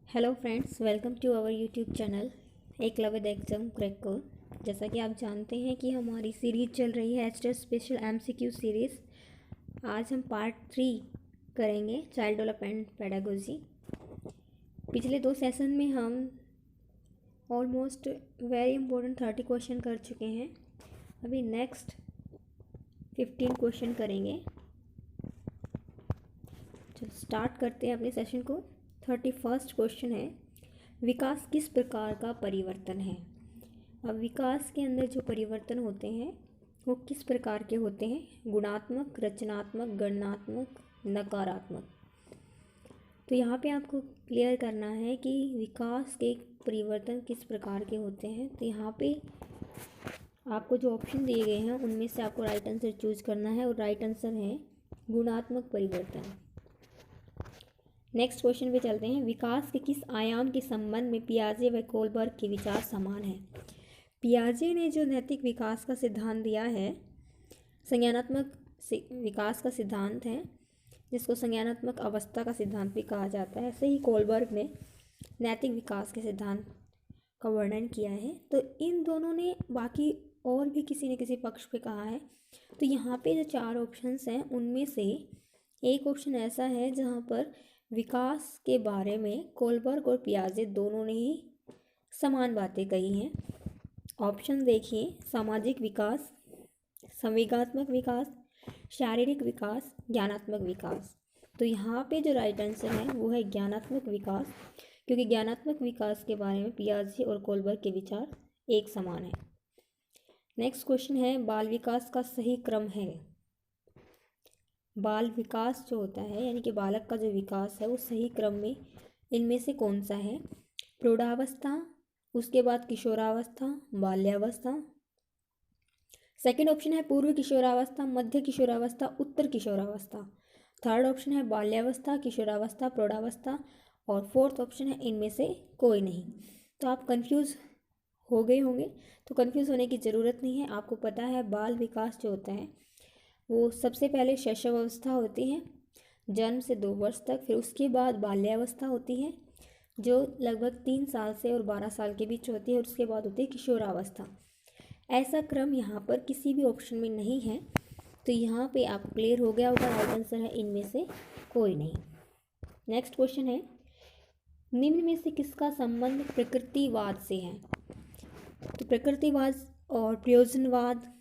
Hello friends, welcome to our YouTube channel Eklavya the exam cracker. जैसा कि आप जानते हैं कि हमारी सीरीज़ चल रही है एचटेट स्पेशल एमसीक्यू सीरीज़। आज हम पार्ट 3 करेंगे, चाइल्ड डेवलपमेंट पेडागोजी। पिछले 2 सेशन में हम ऑलमोस्ट वेरी इंपॉर्टेंट 30 क्वेश्चन कर चुके हैं। अभी नेक्स्ट 15 क्वेश्चन करेंगे। चलो स्टार्ट करते हैं अपने सेशन को। 31st क्वेश्चन है, विकास किस प्रकार का परिवर्तन है। अब विकास के अंदर जो परिवर्तन होते हैं वो किस प्रकार के होते हैं? गुणात्मक, रचनात्मक, गणनात्मक, नकारात्मक। तो यहाँ पे आपको क्लियर करना है कि विकास के परिवर्तन किस प्रकार के होते हैं। तो यहाँ पे आपको जो ऑप्शन दिए गए हैं उनमें से आपको राइट आंसर चूज करना है, और राइट आंसर है गुणात्मक परिवर्तन। नेक्स्ट क्वेश्चन पे चलते हैं, विकास के किस आयाम के संबंध में पियाजे व कोलबर्ग के विचार समान हैं। पियाजे ने जो नैतिक विकास का सिद्धांत दिया है, संज्ञानात्मक विकास का सिद्धांत है, जिसको संज्ञानात्मक अवस्था का सिद्धांत भी कहा जाता है, ऐसे ही कोलबर्ग ने नैतिक विकास के सिद्धांत का वर्णन किया है। तो इन दोनों ने बाकी और भी किसी न किसी पक्ष पे कहा है। तो यहाँ पे जो 4 ऑप्शंस हैं उनमें से एक ऑप्शन ऐसा है जहाँ पर विकास के बारे में कोलबर्ग और पियाजे दोनों ने ही समान बातें कही हैं। ऑप्शन देखिए, सामाजिक विकास, संवेगात्मक विकास, शारीरिक विकास, ज्ञानात्मक विकास। तो यहाँ पे जो राइट आंसर है वो है ज्ञानात्मक विकास, क्योंकि ज्ञानात्मक विकास के बारे में पियाजे और कोलबर्ग के विचार एक समान है। नेक्स्ट क्वेश्चन है, बाल विकास का सही क्रम है। बाल विकास जो होता है यानी कि बालक का जो विकास है वो सही क्रम में इनमें से कौन सा है? प्रौढ़ावस्था, उसके बाद किशोरावस्था, बाल्यावस्था। सेकंड ऑप्शन है पूर्व किशोरावस्था, मध्य किशोरावस्था, उत्तर किशोरावस्था। थर्ड ऑप्शन है बाल्यावस्था, किशोरावस्था, प्रौढ़ावस्था। और फोर्थ ऑप्शन है इनमें से कोई नहीं। तो आप कंफ्यूज हो गए होंगे, तो कंफ्यूज होने की ज़रूरत नहीं है। आपको पता है बाल विकास जो होता है वो सबसे पहले शैशवावस्था होती है, जन्म से 2 वर्ष तक। फिर उसके बाद बाल्यावस्था होती है जो लगभग 3 साल से और 12 साल के बीच होती है, और उसके बाद होती है किशोरावस्था। ऐसा क्रम यहाँ पर किसी भी ऑप्शन में नहीं है। तो यहाँ पे आप क्लियर हो गया होगा, राइट आंसर है इनमें से कोई नहीं। नेक्स्ट क्वेश्चन है, निम्न में से किसका संबंध प्रकृतिवाद से है। तो प्रकृतिवाद और प्रयोजनवाद,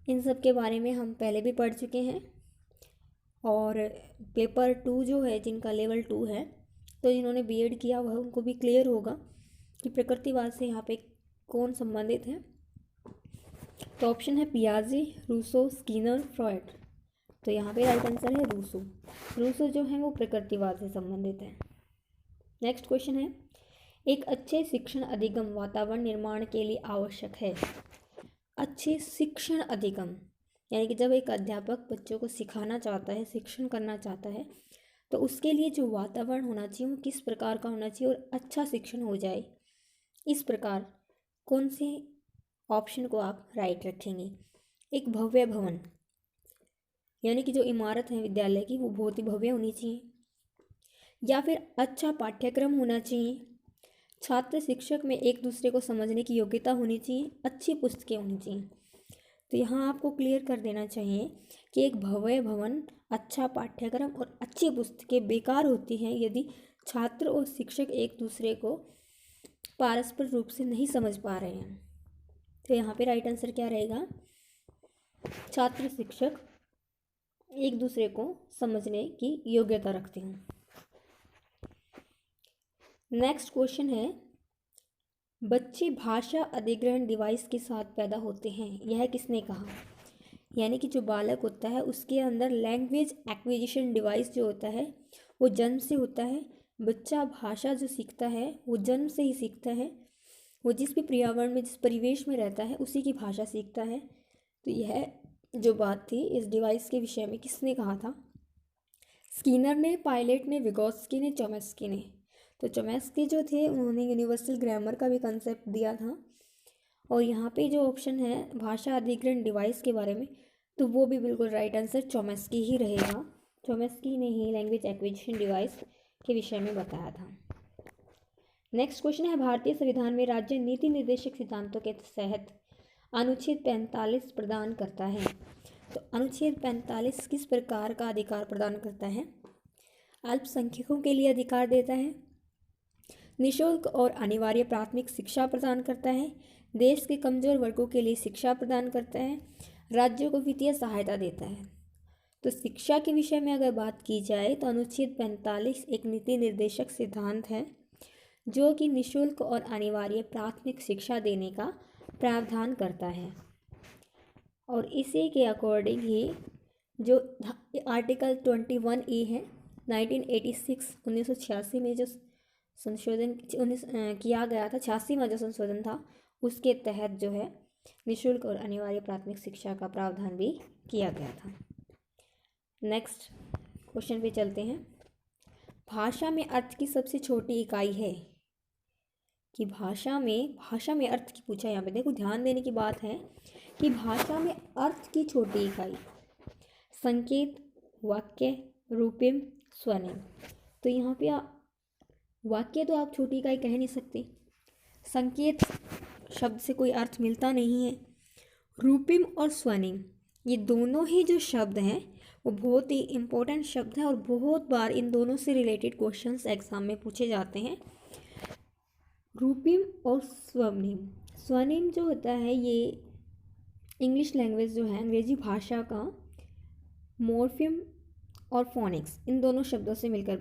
इन सब के बारे में हम पहले भी पढ़ चुके हैं। और पेपर 2 जो है, जिनका लेवल 2 है, तो जिन्होंने बीएड किया हुआ उनको भी क्लियर होगा कि प्रकृतिवाद से यहाँ पे कौन संबंधित है। तो ऑप्शन है पियाजे, रूसो, स्किनर, फ्रॉयड। तो यहाँ पे राइट आंसर है रूसो। रूसो जो है वो प्रकृतिवाद से संबंधित है। नेक्स्ट क्वेश्चन है, एक अच्छे शिक्षण अधिगम वातावरण निर्माण के लिए आवश्यक है। अच्छे शिक्षण अधिगम यानी कि जब एक अध्यापक बच्चों को सिखाना चाहता है, शिक्षण करना चाहता है, तो उसके लिए जो वातावरण होना चाहिए वो किस प्रकार का होना चाहिए और अच्छा शिक्षण हो जाए, इस प्रकार कौन से ऑप्शन को आप राइट रखेंगे? एक भव्य भवन यानी कि जो इमारत है विद्यालय की वो बहुत ही भव्य होनी चाहिए, या फिर अच्छा पाठ्यक्रम होना चाहिए, छात्र शिक्षक में एक दूसरे को समझने की योग्यता होनी चाहिए, अच्छी पुस्तकें होनी चाहिए। तो यहाँ आपको क्लियर कर देना चाहिए कि एक भव्य भवन, अच्छा पाठ्यक्रम और अच्छी पुस्तकें बेकार होती हैं यदि छात्र और शिक्षक एक दूसरे को पारस्पर रूप से नहीं समझ पा रहे हैं। तो यहाँ पे राइट आंसर क्या रहेगा? छात्र शिक्षक एक दूसरे को समझने की योग्यता रखते हैं। नेक्स्ट क्वेश्चन है, बच्चे भाषा अधिग्रहण डिवाइस के साथ पैदा होते हैं, यह किसने कहा? यानी कि जो बालक होता है उसके अंदर लैंग्वेज एक्विजिशन डिवाइस जो होता है वो जन्म से होता है। बच्चा भाषा जो सीखता है वो जन्म से ही सीखता है, वो जिस भी पर्यावरण में, जिस परिवेश में रहता है उसी की भाषा सीखता है। तो यह जो बात थी इस डिवाइस के विषय में किसने कहा था? स्किनर ने, पायलट ने, विगोत्स्की ने, चॉम्स्की ने। तो चॉम्स्की जो थे उन्होंने यूनिवर्सल ग्रामर का भी कंसेप्ट दिया था। और यहाँ पे जो ऑप्शन है भाषा अधिग्रहण डिवाइस के बारे में, तो वो भी बिल्कुल राइट आंसर चॉम्स्की ही रहेगा। चॉम्स्की ने ही लैंग्वेज एक्विजिशन डिवाइस के विषय में बताया था। नेक्स्ट क्वेश्चन है, भारतीय संविधान में राज्य नीति निर्देशक सिद्धांतों के तहत अनुच्छेद 45 प्रदान करता है। तो अनुच्छेद 45 किस प्रकार का अधिकार प्रदान करता है? अल्पसंख्यकों के लिए अधिकार देता है, निःशुल्क और अनिवार्य प्राथमिक शिक्षा प्रदान करता है, देश के कमजोर वर्गों के लिए शिक्षा प्रदान करता है, राज्यों को वित्तीय सहायता देता है। तो शिक्षा के विषय में अगर बात की जाए तो अनुच्छेद 45 एक नीति निर्देशक सिद्धांत है जो कि निःशुल्क और अनिवार्य प्राथमिक शिक्षा देने का प्रावधान करता है। और इसी के अकॉर्डिंग ही जो आर्टिकल 21E है 1986 में जो संशोधन किया गया था, 86वां जो संशोधन था, उसके तहत जो है निःशुल्क और अनिवार्य प्राथमिक शिक्षा का प्रावधान भी किया गया था। नेक्स्ट क्वेश्चन पे चलते हैं। भाषा में अर्थ की सबसे छोटी इकाई है कि भाषा में अर्थ की पूछा। यहाँ पे देखो ध्यान देने की बात है कि भाषा में अर्थ की छोटी इकाई संकेत, वाक्य, रूपिम, स्वनिम। तो यहाँ पे वाक्य तो आप छोटी इकाई कह नहीं सकते, संकेत शब्द से कोई अर्थ मिलता नहीं है, रूपिम और स्वनिम ये दोनों ही जो शब्द हैं वो बहुत ही इम्पोर्टेंट शब्द हैं और बहुत बार इन दोनों से रिलेटेड क्वेश्चंस एग्जाम में पूछे जाते हैं। रूपिम और स्वनिम जो होता है ये इंग्लिश लैंग्वेज जो है अंग्रेजी भाषा का मॉर्फिम और फोनिक्स इन दोनों शब्दों से मिलकर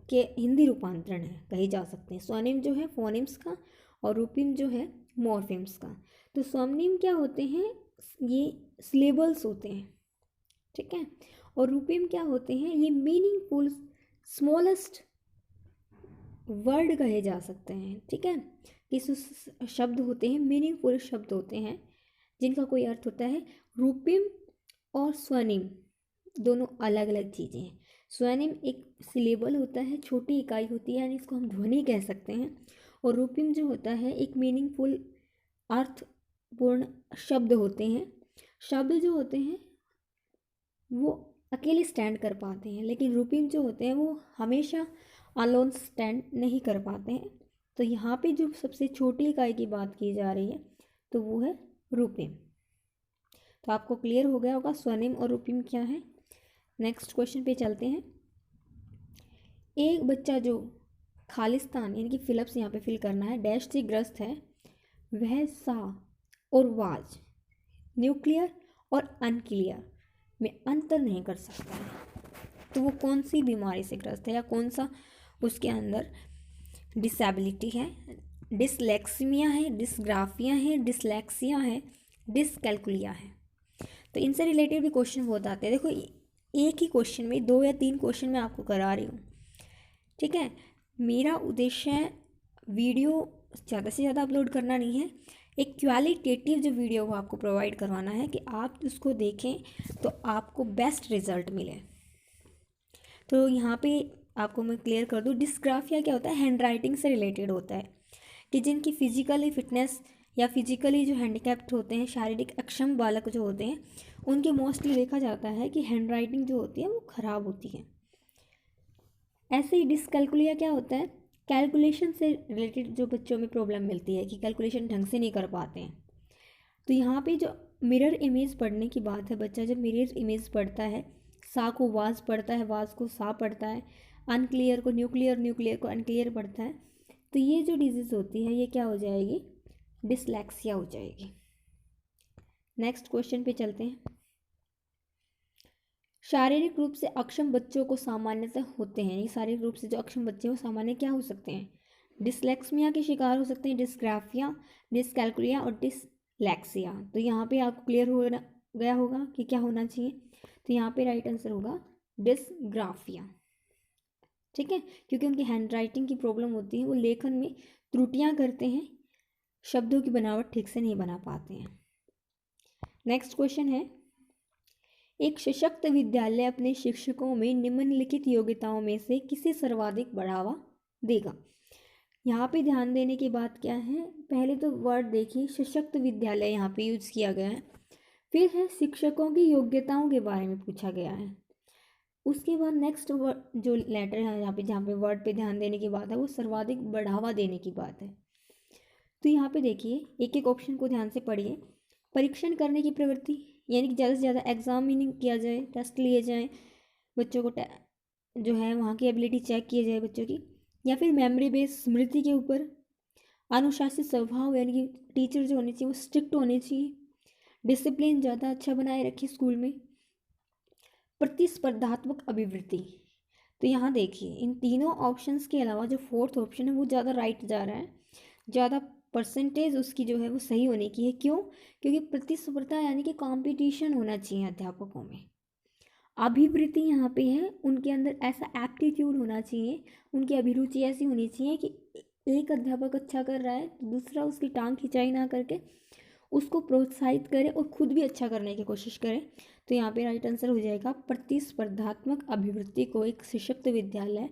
के हिंदी रूपांतरण है कही जा सकते हैं। स्वनिम जो है फोनिम्स का और रूपिम जो है मॉर्फिम्स का। तो स्वनिम क्या होते हैं? ये सिलेबल्स होते हैं, ठीक है। और रूपिम क्या होते हैं? ये मीनिंगफुल स्मॉलेस्ट वर्ड कहे जा सकते हैं, ठीक है। इस शब्द होते हैं, मीनिंगफुल शब्द होते हैं जिनका कोई अर्थ होता है। रूपिम और स्वनिम दोनों अलग अलग चीज़ें हैं। स्वनिम एक सिलेबल होता है, छोटी इकाई होती है, यानी इसको हम ध्वनि कह सकते हैं। और रूपिम जो होता है एक मीनिंगफुल अर्थपूर्ण शब्द होते हैं। शब्द जो होते हैं वो अकेले स्टैंड कर पाते हैं, लेकिन रूपिम जो होते हैं वो हमेशा अलोन स्टैंड नहीं कर पाते हैं। तो यहाँ पे जो सबसे छोटी इकाई की बात की जा रही है तो वो है रूपिम। तो आपको क्लियर हो गया होगा स्वनिम और रूपिम क्या है। नेक्स्ट क्वेश्चन पे चलते हैं। एक बच्चा जो खालिस्तान यानी कि फिलिप्स यहाँ पे फिल करना है डैश से ग्रस्त है, वह सा और वाज न्यूक्लियर और अनक्लियर में अंतर नहीं कर सकता है। तो वो कौन सी बीमारी से ग्रस्त है या कौन सा उसके अंदर डिसेबिलिटी है? डिसलेक्सिमिया है, डिसग्राफिया है, डिसलेक्सिया है, डिसकैल्कुलिया है। तो इनसे रिलेटेड भी क्वेश्चन बहुत आते हैं। देखो एक ही क्वेश्चन में 2 या 3 क्वेश्चन मैं आपको करा रही हूँ, ठीक है। मेरा उद्देश्य वीडियो ज़्यादा से ज़्यादा अपलोड करना नहीं है, एक क्वालिटेटिव जो वीडियो को आपको प्रोवाइड करवाना है कि आप उसको देखें तो आपको बेस्ट रिजल्ट मिले। तो यहाँ पे आपको मैं क्लियर कर दूँ, डिस्ग्राफिया क्या होता है? हैंड राइटिंग से रिलेटेड होता है कि जिनकी फिजिकली फिटनेस या फिजिकली जो हैंडीकैप्ड होते हैं, शारीरिक अक्षम बालक जो होते हैं, उनके मोस्टली देखा जाता है कि हैंड राइटिंग जो होती है वो ख़राब होती है। ऐसे ही डिसकैल्कुलिया क्या होता है? कैलकुलेशन से रिलेटेड जो बच्चों में प्रॉब्लम मिलती है कि कैलकुलेशन ढंग से नहीं कर पाते हैं। तो यहाँ पे जो मिरर इमेज पढ़ने की बात है, बच्चा जब मिरर इमेज पढ़ता है, सा को वाज पढ़ता है, वाज को सा पढ़ता है, अनक्लियर को न्यूक्लियर, न्यूक्लियर को अनक्लियर पढ़ता है, तो ये जो डिजीज़ होती है ये क्या हो जाएगी? डिसलेक्सिया हो जाएगी। नेक्स्ट क्वेश्चन पे चलते हैं। शारीरिक रूप से अक्षम बच्चों को सामान्यतः होते हैं, ये शारीरिक रूप से जो अक्षम बच्चे हैं सामान्य क्या हो सकते हैं? डिसलेक्सिया के शिकार हो सकते हैं, डिस्ग्राफिया, डिसकैल्कुलिया और डिसलेक्सिया। तो यहाँ पे आपको क्लियर हो गया होगा कि क्या होना चाहिए। तो यहाँ पे राइट आंसर होगा डिसग्राफिया, ठीक है, क्योंकि उनकी हैंड राइटिंग की प्रॉब्लम होती है, वो लेखन में त्रुटियाँ करते हैं, शब्दों की बनावट ठीक से नहीं बना पाते हैं। नेक्स्ट क्वेश्चन है, एक सशक्त विद्यालय अपने शिक्षकों में निम्नलिखित योग्यताओं में से किसे सर्वाधिक बढ़ावा देगा? यहाँ पे ध्यान देने की बात क्या है? पहले तो वर्ड देखिए, सशक्त विद्यालय यहाँ पे यूज़ किया गया है। फिर है शिक्षकों की योग्यताओं के बारे में पूछा गया है। उसके बाद नेक्स्ट वर्ड जो लेटर है यहाँ पे, जहाँ पे वर्ड पे ध्यान देने की बात है, वो सर्वाधिक बढ़ावा देने की बात है। तो यहाँ पे देखिए, एक एक ऑप्शन को ध्यान से पढ़िए। परीक्षण करने की प्रवृत्ति, यानी कि ज़्यादा से ज़्यादा एग्जामिनिंग किया जाए, टेस्ट लिए जाएँ, बच्चों को जो है वहाँ की एबिलिटी चेक किए जाए बच्चों की। या फिर मेमोरी बेस्ड स्मृति के ऊपर। अनुशासित स्वभाव, यानी कि टीचर जो होने चाहिए वो स्ट्रिक्ट होने चाहिए। डिसिप्लिन ज़्यादा अच्छा बनाए रखे स्कूल में। प्रतिस्पर्धात्मक अभिवृत्ति। तो यहाँ देखिए, इन तीनों ऑप्शंस के अलावा जो फोर्थ ऑप्शन है वो ज़्यादा राइट जा रहा है, ज़्यादा परसेंटेज उसकी जो है वो सही होने की है। क्यों? क्योंकि प्रतिस्पर्धा यानी कि कंपटीशन होना चाहिए अध्यापकों में। अभिवृत्ति यहाँ पे है, उनके अंदर ऐसा एप्टीट्यूड होना चाहिए, उनकी अभिरुचि ऐसी होनी चाहिए कि एक अध्यापक अच्छा कर रहा है तो दूसरा उसकी टांग खिंचाई ना करके उसको प्रोत्साहित करे और खुद भी अच्छा करने की कोशिश करे। तो यहाँ पे राइट आंसर हो जाएगा, प्रतिस्पर्धात्मक अभिवृत्ति को एक सशक्त विद्यालय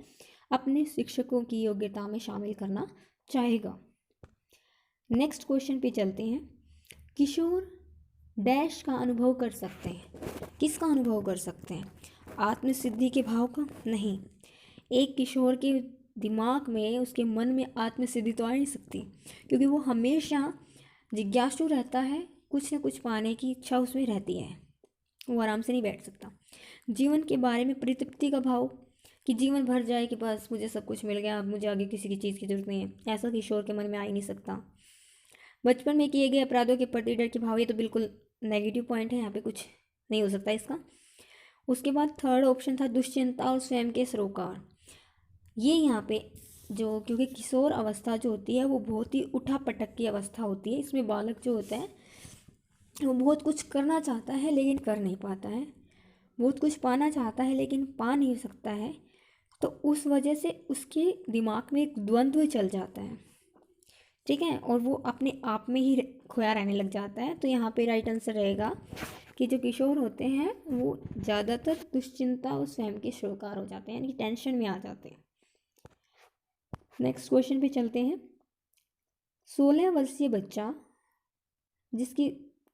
अपने शिक्षकों की योग्यता में शामिल करना चाहेगा। नेक्स्ट क्वेश्चन पे चलते हैं। किशोर डैश का अनुभव कर सकते हैं। किसका अनुभव कर सकते हैं? आत्मसिद्धि के भाव का? नहीं। एक किशोर के दिमाग में, उसके मन में आत्मसिद्धि तो आ नहीं सकती, क्योंकि वो हमेशा जिज्ञासु रहता है, कुछ न कुछ पाने की इच्छा उसमें रहती है, वो आराम से नहीं बैठ सकता। जीवन के बारे में परितृप्ति का भाव, कि जीवन भर जाए कि बस मुझे सब कुछ मिल गया, अब मुझे आगे किसी की चीज़ की जरूरत नहीं है, ऐसा किशोर के मन में आ ही नहीं सकता। बचपन में किए गए अपराधों के प्रति डर के भाव, ये तो बिल्कुल नेगेटिव पॉइंट है, यहाँ पे कुछ नहीं हो सकता इसका। उसके बाद थर्ड ऑप्शन था दुश्चिंता और स्वयं के सरोकार। ये यहाँ पे जो, क्योंकि किशोर अवस्था जो होती है वो बहुत ही उठा पटक की अवस्था होती है, इसमें बालक जो होता है वो बहुत कुछ करना चाहता है लेकिन कर नहीं पाता है, बहुत कुछ पाना चाहता है लेकिन पा नहीं सकता है, तो उस वजह से उसके दिमाग में एक द्वंद्व चल जाता है, ठीक है, और वो अपने आप में ही खोया रहने लग जाता है। तो यहाँ पे राइट आंसर रहेगा कि जो किशोर होते हैं वो ज़्यादातर दुश्चिंता और स्वयं के सरोकार हो जाते हैं, यानी कि टेंशन में आ जाते हैं। नेक्स्ट क्वेश्चन पे चलते हैं। 16 वर्षीय बच्चा जिसकी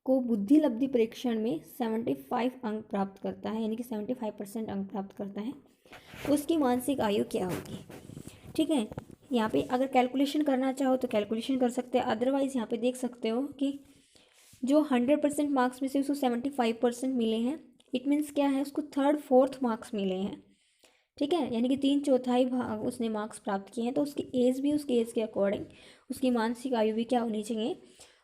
को बुद्धि लब्धि परीक्षण में 75 अंक प्राप्त करता है, यानी कि 75% अंक प्राप्त करता है, उसकी मानसिक आयु क्या होगी? ठीक है, यहाँ पे अगर कैलकुलेशन करना चाहो तो कैलकुलेशन कर सकते हैं, अदरवाइज़ यहाँ पे देख सकते हो कि जो 100% मार्क्स में से उसको 75% मिले हैं, इट मीन्स क्या है, उसको थर्ड फोर्थ मार्क्स मिले हैं, ठीक है, यानी कि 3/4 भाग उसने मार्क्स प्राप्त किए हैं। तो उसकी एज भी उसकी एज के अकॉर्डिंग, उसकी मानसिक आयु भी क्या होनी चाहिए,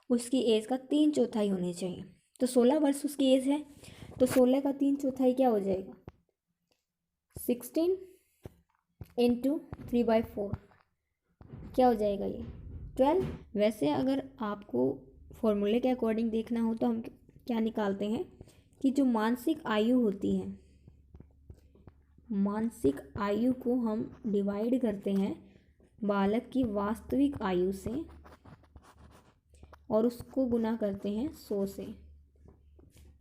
उसकी एज का 3/4 होनी चाहिए। तो 16 वर्ष उसकी एज है, तो 16 का 3/4 क्या हो जाएगा, 16 इंटू 3/4 क्या हो जाएगा, ये 12। वैसे अगर आपको फॉर्मूले के अकॉर्डिंग देखना हो तो हम क्या निकालते हैं कि जो मानसिक आयु होती है, मानसिक आयु को हम डिवाइड करते हैं बालक की वास्तविक आयु से और उसको गुना करते हैं 100 से,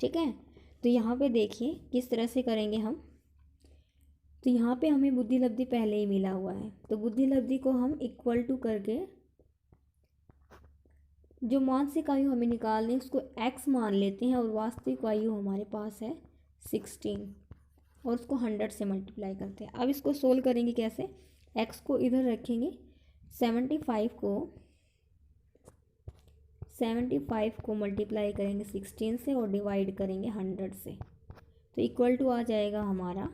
ठीक है। तो यहाँ पे देखिए किस तरह से करेंगे हम। तो यहाँ पे हमें बुद्धि लब्धि पहले ही मिला हुआ है, तो बुद्धि लब्धि को हम इक्वल टू करके जो मानसिक आयु हमें निकालनी है उसको x मान लेते हैं, और वास्तविक आयु हमारे पास है 16, और उसको 100 से मल्टीप्लाई करते हैं। अब इसको सोल्व करेंगे कैसे, x को इधर रखेंगे, 75 को मल्टीप्लाई करेंगे 16 से और डिवाइड करेंगे 100 से, तो इक्वल टू आ जाएगा हमारा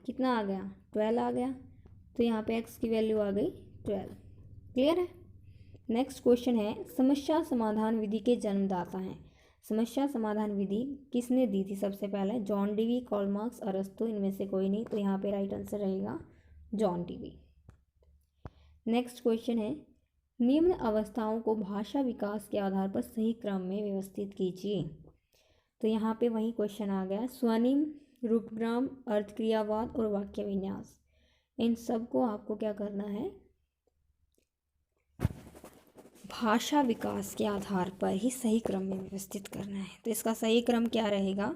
कितना आ गया, 12 आ गया। तो यहाँ पे x की वैल्यू आ गई 12। क्लियर है। नेक्स्ट क्वेश्चन है, समस्या समाधान विधि के जन्मदाता हैं। समस्या समाधान विधि किसने दी थी? सबसे पहले जॉन डीवी, कार्ल मार्क्स, अरस्तु, इनमें से कोई नहीं, तो यहाँ पे राइट आंसर रहेगा जॉन डीवी। नेक्स्ट क्वेश्चन है, निम्न अवस्थाओं को भाषा विकास के आधार पर सही क्रम में व्यवस्थित कीजिए। तो यहाँ पे वही क्वेश्चन आ गया, स्वनिम, रूपग्राम, अर्थक्रियावाद और वाक्य विन्यास, इन सब को आपको क्या करना है, भाषा विकास के आधार पर ही सही क्रम में व्यवस्थित करना है। तो इसका सही क्रम क्या रहेगा,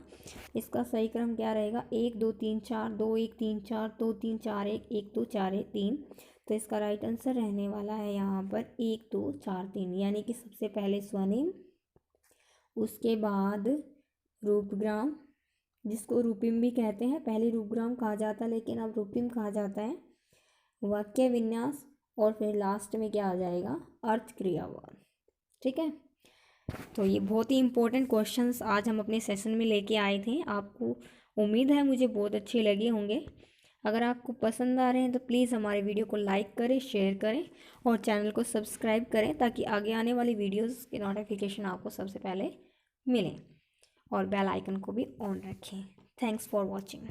इसका सही क्रम क्या रहेगा, 1 2 3 4 2 1 3 4 2 3 4 1 1 2 4 1 3। तो इसका राइट आंसर रहने वाला है यहाँ पर 1 2 4 3, यानी कि सबसे पहले स्वनिम, उसके बाद रूपग्राम, जिसको रूपिम भी कहते हैं, पहले रूपग्राम कहा जाता लेकिन अब रूपिम कहा जाता है, वाक्य विन्यास, और फिर लास्ट में क्या आ जाएगा, अर्थ क्रियावाद। ठीक है, तो ये बहुत ही इंपॉर्टेंट क्वेश्चंस आज हम अपने सेशन में लेके आए थे। आपको उम्मीद है मुझे बहुत अच्छे लगे होंगे। अगर आपको पसंद आ रहे हैं तो प्लीज़ हमारे वीडियो को लाइक करें, शेयर करें और चैनल को सब्सक्राइब करें, ताकि आगे आने वाली वीडियोस के नोटिफिकेशन आपको सबसे पहले मिलें, और बेल आइकन को भी ऑन रखें। Thanks for watching.